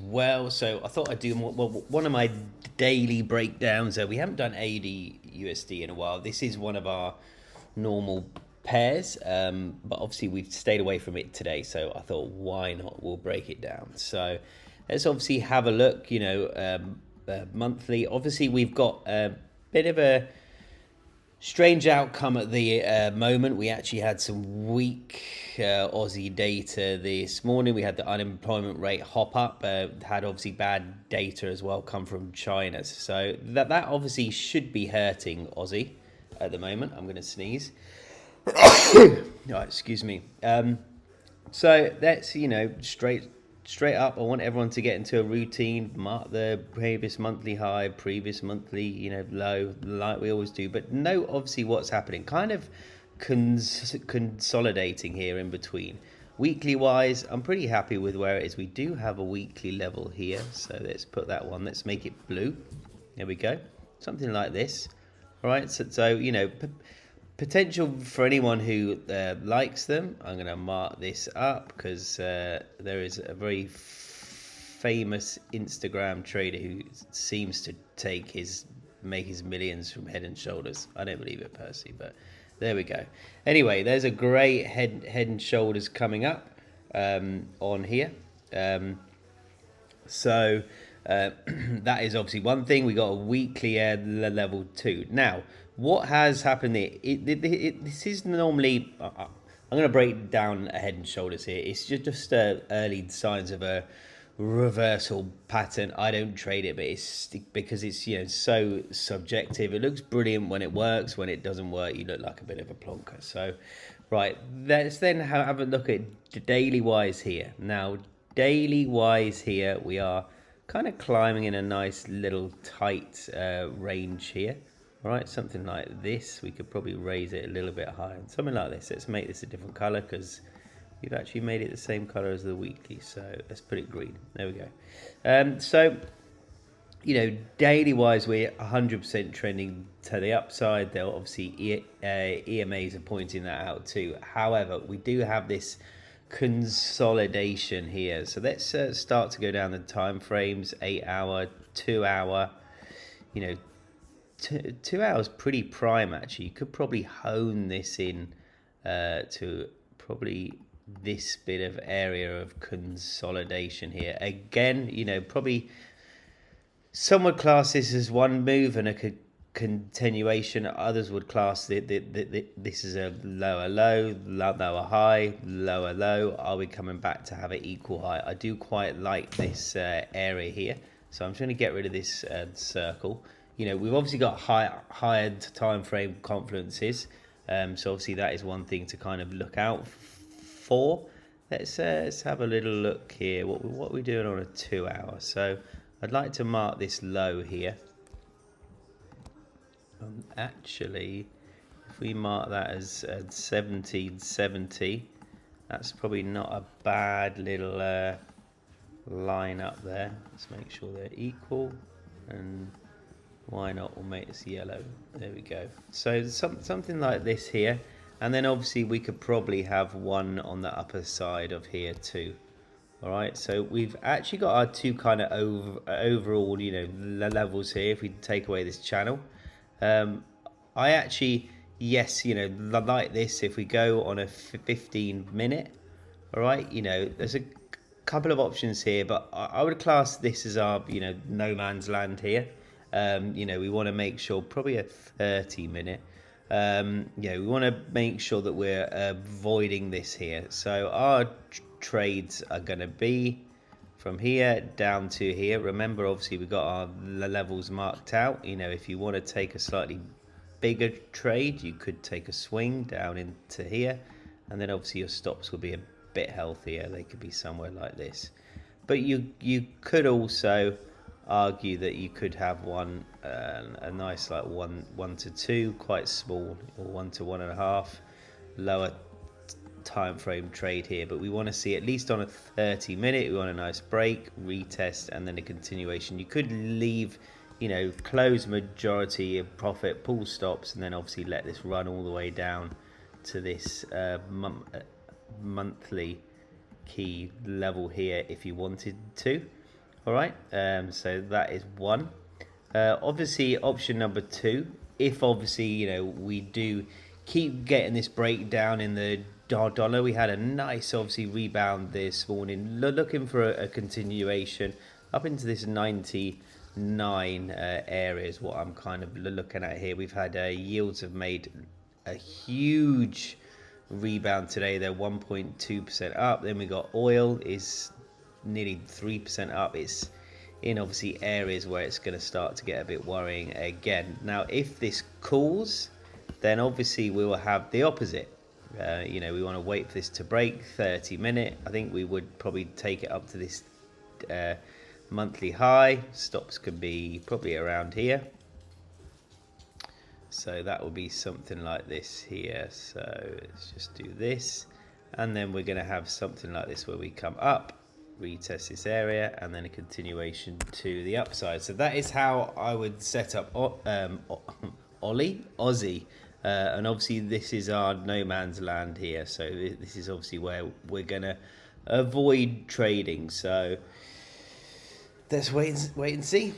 well. So I thought I'd do one of my daily breakdowns. We haven't done AUD USD in a while. This is one of our normal pairs, but obviously we've stayed away from it today. So I thought, why not? We'll break it down. So let's obviously have a look. Monthly. Obviously we've got a bit of a strange outcome at the moment. We actually had some weak Aussie data this morning. We had the unemployment rate hop up. Had obviously bad data as well come from China. So that obviously should be hurting Aussie at the moment. I'm going to sneeze. Oh, excuse me. So that's, straight up. I want everyone to get into a routine, mark the previous monthly high, previous monthly, low, like we always do. But note obviously what's happening, kind of consolidating here in between. Weekly wise, I'm pretty happy with where it is. We do have a weekly level here, so let's put that one. Let's make it blue. There we go. Something like this. All right. So potential for anyone who likes them. I'm going to mark this up because there is a very famous Instagram trader who seems to make his millions from Head and Shoulders. I don't believe it personally, but there we go. Anyway, there's a great head and shoulders coming up on here. So that is obviously one thing. We got a weekly level 2. Now, what has happened here? This is normally, I'm going to break down a Head and Shoulders here. It's just early signs of a reversal pattern. I don't trade it, but it's because it's so subjective. It looks brilliant when it works. When it doesn't work, you look like a bit of a plonker. So, right, let's then have a look at daily wise here. Now, daily wise here, we are kind of climbing in a nice little tight range here. All right, something like this. We could probably raise it a little bit higher. Something like this. Let's make this a different color because we've actually made it the same color as the weekly. So let's put it green. There we go. So, daily wise, we're 100% trending to the upside. There obviously EMAs are pointing that out too. However, we do have this consolidation here. So let's start to go down the time frames. 8 hour, 2 hour, 2 hours pretty prime actually. You could probably hone this in to probably this bit of area of consolidation here. Again, probably some would class this as one move and a continuation. Others would class this as a lower low, lower high, lower low. Are we coming back to have an equal high? I do quite like this area here. So I'm trying to get rid of this circle. We've obviously got higher time frame confluences. So obviously that is one thing to kind of look out for. Let's have a little look here. What are we doing on a 2 hour? So I'd like to mark this low here. Actually, if we mark that as 1770, that's probably not a bad little line up there. Let's make sure they're equal, and why not, we'll make this yellow. There we go. So something like this here, and then obviously we could probably have one on the upper side of here too. All right, so we've actually got our two kind of overall levels here. If we take away this channel, I actually, yes, like this, if we go on a 15 minute, all right, there's a couple of options here, but I would class this as our no man's land here. We want to make sure probably a 30 minute. We want to make sure that we're avoiding this here. So our trades are going to be from here down to here. Remember, obviously we've got our levels marked out. If you want to take a slightly bigger trade, you could take a swing down into here, and then obviously your stops will be a bit healthier. They could be somewhere like this, but you could also argue that you could have one a nice like 1 to 2, quite small, or 1 to 1.5 lower time frame trade here. But we want to see at least on a 30 minute, we want a nice break, retest, and then a continuation. You could leave close majority of profit, pull stops, and then obviously let this run all the way down to this monthly key level here if you wanted to. All right, so that is one. Obviously, option number two, if obviously, you know, we do keep getting this breakdown in the dollar, we had a nice, obviously, rebound this morning, looking for a continuation up into this 99 area is what I'm kind of looking at here. We've had yields have made a huge rebound today. They're 1.2% up. Then we got oil is nearly 3% up. It's in obviously areas where it's going to start to get a bit worrying again. Now, if this cools, then obviously we will have the opposite. You know, we want to wait for this to break 30-minute. I think we would probably take it up to this monthly high. Stops could be probably around here. So that will be something like this here. So let's just do this. And then we're going to have something like this where we come up, retest this area, and then a continuation to the upside. So that is how I would set up Aussie. And obviously this is our no man's land here. So this is obviously where we're going to avoid trading. So let's wait and see.